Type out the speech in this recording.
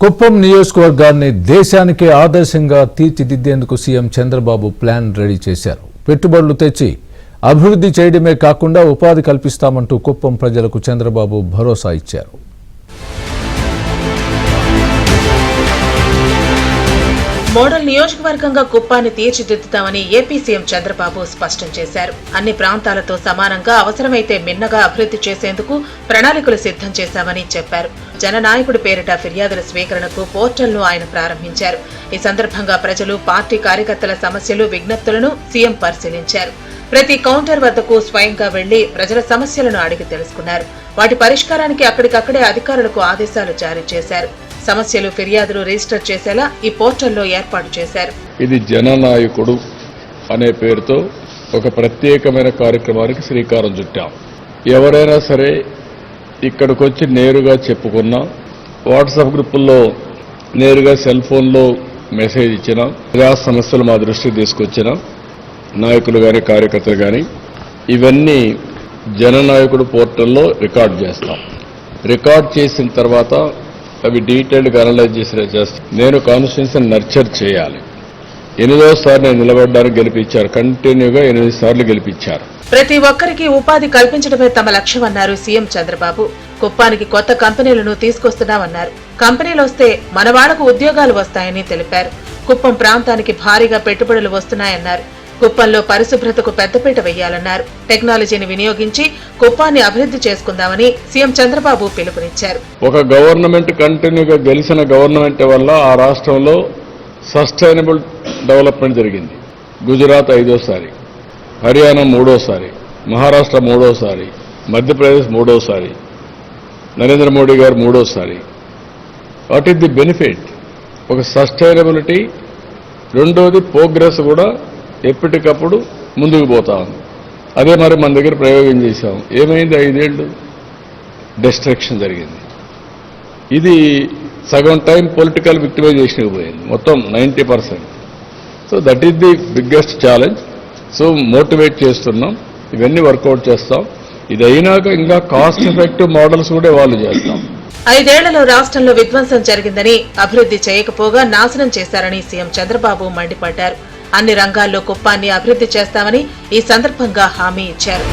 కుప్పం నియోజకవర్గాన్ని దేశానికే ఆదర్శంగా తీర్చిదిద్దేందుకు సీఎం చంద్రబాబు ప్లాన్ రెడీ చేశారు. పెట్టుబడులు తెచ్చి అభివృద్ధి చేయడమే కాకుండా ఉపాధి కల్పిస్తామంటూ కుప్పం ప్రజలకు చంద్రబాబు భరోసా ఇచ్చారు. మోడల్ నియోజకవర్గంగా కుప్పాన్ని తీర్చిదిద్దుతామని ఏపీ సీఎం చంద్రబాబు స్పష్టం చేశారు. అన్ని ప్రాంతాలతో సమానంగా అవసరమైతే మిన్నగా అభివృద్ధి చేసేందుకు ప్రణాళికలు సిద్ధం చేశామని చెప్పారు. జననాయకుడి పేరిట ఫిర్యాదుల స్వీకరణకు పోర్టల్ను ఆయన ప్రారంభించారు. ఈ సందర్భంగా ప్రజలు, పార్టీ కార్యకర్తల సమస్యలు, విజ్ఞప్తులను సీఎం పరిశీలించారు. ప్రతి కౌంటర్ వద్దకు స్వయంగా వెళ్లి ప్రజల సమస్యలను అడిగి తెలుసుకున్నారు. వాటి పరిష్కారానికి అక్కడికక్కడే అధికారులకు ఆదేశాలు జారీ చేశారు. సమస్యలు, ఫిర్యాదులు రిజిస్టర్ చేసేలా ఈ పోర్టల్లో ఏర్పాటు చేశారు. ఇది జననాయకుడు అనే పేరుతో ఒక ప్రత్యేకమైన కార్యక్రమానికి శ్రీకారం చుట్టాం. ఎవరైనా సరే ఇక్కడికి వచ్చి నేరుగా చెప్పుకున్నా, వాట్సాప్ గ్రూపుల్లో నేరుగా సెల్ ఫోన్లో మెసేజ్ ఇచ్చినా, ప్రజా సమస్యలు మా దృష్టికి తీసుకొచ్చినా, నాయకులు కానీ కార్యకర్తలు కానీ ఇవన్నీ జననాయకుడు పోర్టల్లో రికార్డ్ చేస్తాం. రికార్డ్ చేసిన తర్వాత అవి డీటెయిల్డ్గా అనలైజ్ చేస్తాం. నేను కాన్స్టిట్యున్సీని నర్చర్ చేయాలి. 8వ నేను నిలబడడానికి గెలిపించారు. కంటిన్యూగా 8 సార్లు గెలిపించారు. ప్రతి ఒక్కరికి ఉపాధి కల్పించడమే తమ లక్ష్యమన్నారు సీఎం చంద్రబాబు. కుప్పానికి కొత్త కంపెనీలను తీసుకొస్తున్నామన్నారు. కంపెనీలు వస్తే మన వాళ్లకు ఉద్యోగాలు వస్తాయని తెలిపారు. కుప్పం ప్రాంతానికి భారీగా పెట్టుబడులు వస్తున్నాయన్నారు. కుప్పంలో పరిశుభ్రతకు పెద్దపీట వేయాలన్నారు. టెక్నాలజీని వినియోగించి కుప్పాన్ని అభివృద్ధి చేసుకుందామని సీఎం చంద్రబాబు పిలుపునిచ్చారు. ఒక గవర్నమెంట్ కంటిన్యూగా గెలిచిన గవర్నమెంట్ వల్ల ఆ రాష్ట్రంలో సస్టైనబుల్ డెవలప్మెంట్ జరిగింది. గుజరాత్ 5వసారి, హర్యానా 3వసారి, మహారాష్ట్ర 3వసారి, మధ్యప్రదేశ్ 3వసారి, నరేంద్ర మోడీ గారు 3వసారి. What is the benefit? ఒక సస్టైనబిలిటీ, రెండోది ప్రోగ్రెస్ కూడా ఎప్పటికప్పుడు ముందుకు పోతా ఉంది. అదే మరి మన దగ్గర ప్రయోగం చేశాం. ఏమైంది? 5 ఏళ్ళు డిస్ట్రక్షన్ జరిగింది. ఇది సగం టైం పొలిటికల్ విక్టిమైజేషన్కి పోయింది, మొత్తం 90%. So that is the biggest challenge. So motivate చేస్తున్నాం, ఇవన్నీ వర్కౌట్ చేస్తాం. ఇది అయినాక ఇంకా కాస్ట్ ఎఫెక్టివ్ మోడల్స్ కూడా వాళ్ళు చేస్తాం. 5 ఏళ్లలో రాష్ట్రంలో విధ్వంసం జరిగిందని, అభివృద్ధి చేయకపోగా నాశనం చేశారని సీఎం చంద్రబాబు మండిపడ్డారు. అన్ని రంగాల్లో కుప్పాన్ని అభివృద్ధి చేస్తామని ఈ సందర్భంగా హామీ ఇచ్చారు.